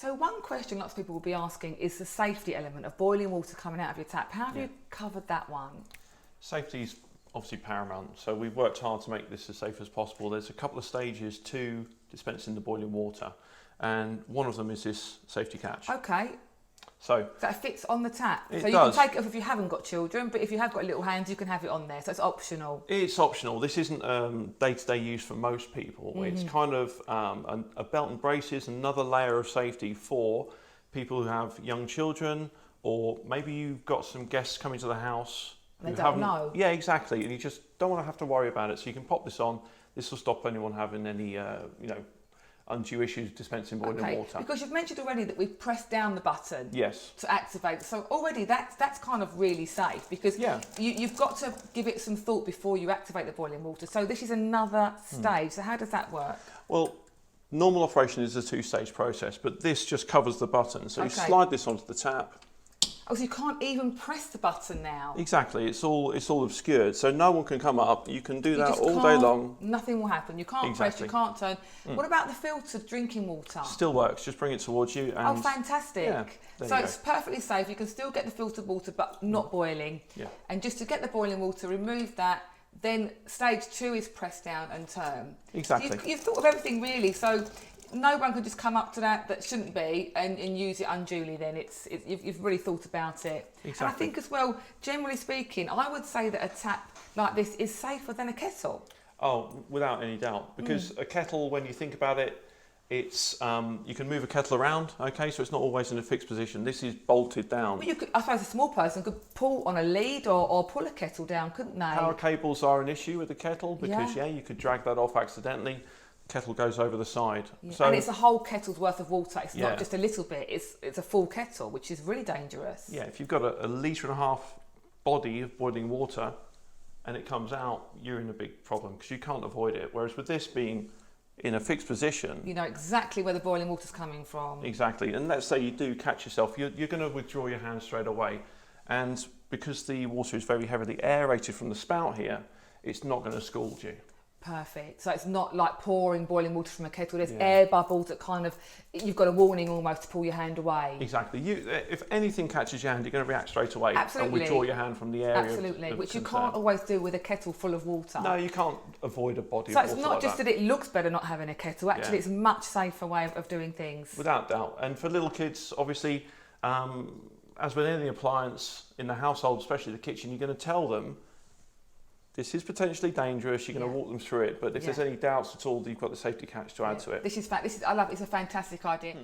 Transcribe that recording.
So one question lots of people will be asking is the safety element of boiling water coming out of your tap. How have you covered that one? Safety is obviously paramount, so we've worked hard to make this as safe as possible. There's a couple of stages to dispensing the boiling water, and one of them is this safety catch. Okay. So that fits on the tap. It so you does. can take it off if you haven't got children, but if you have got little hands, you can have it on there. So it's optional. It's optional. This isn't day-to-day use for most people. It's kind of a belt and braces, another layer of safety for people who have young children, or maybe you've got some guests coming to the house. They don't know. Yeah, exactly. And you just don't want to have to worry about it. So you can pop this on. This will stop anyone having any, undue issues dispensing boiling water. Because you've mentioned already that we've pressed down the button to activate. So already that's kind of really safe, because you've got to give it some thought before you activate the boiling water. So this is another stage. So how does that work? Well, normal operation is a two-stage process, but this just covers the button. So you slide this onto the tap. Oh, so you can't even press the button now? Exactly, it's all obscured, so no one can come up. You can do that all day long. Nothing will happen. You can't press, you can't turn. What about the filtered drinking water? Still works, just bring it towards you. And oh, fantastic. Yeah, so it's perfectly safe. You can still get the filtered water, but not boiling. Yeah. And just to get the boiling water, remove that. Then stage 2 is press down and turn. Exactly. So you've thought of everything really. So no one can just come up to that shouldn't be and use it unduly. Then you've really thought about it. Exactly. And I think as well, generally speaking, I would say that a tap like this is safer than a kettle. Oh, without any doubt, because a kettle, when you think about it, it's you can move a kettle around. Okay, so it's not always in a fixed position. This is bolted down. Well, I suppose a small person could pull on a lead or pull a kettle down, couldn't they? Power cables are an issue with the kettle because you could drag that off accidentally. Kettle goes over the side. Yeah. So, and it's a whole kettle's worth of water. It's not just a little bit. It's a full kettle, which is really dangerous. Yeah, if you've got a litre and a half body of boiling water and it comes out, you're in a big problem because you can't avoid it. Whereas with this being in a fixed position, you know exactly where the boiling water's coming from. Exactly. And let's say you do catch yourself, you're going to withdraw your hand straight away. And because the water is very heavily aerated from the spout here, it's not going to scald you. Perfect. So it's not like pouring boiling water from a kettle. There's air bubbles that kind of, you've got a warning almost to pull your hand away. Exactly. If anything catches your hand, you're going to react straight away. Absolutely. And withdraw your hand from the area. Absolutely. of Which you concern. can't always do with a kettle full of water. No, you can't avoid a body so of water. So it's not like just that it looks better not having a kettle. Actually, it's a much safer way of doing things. Without doubt. And for little kids, obviously, as with any appliance in the household, especially the kitchen, you're going to tell them this is potentially dangerous. You're going to walk them through it, but if there's any doubts at all, you've got the safety catch to add to it. I love it. It's a fantastic idea.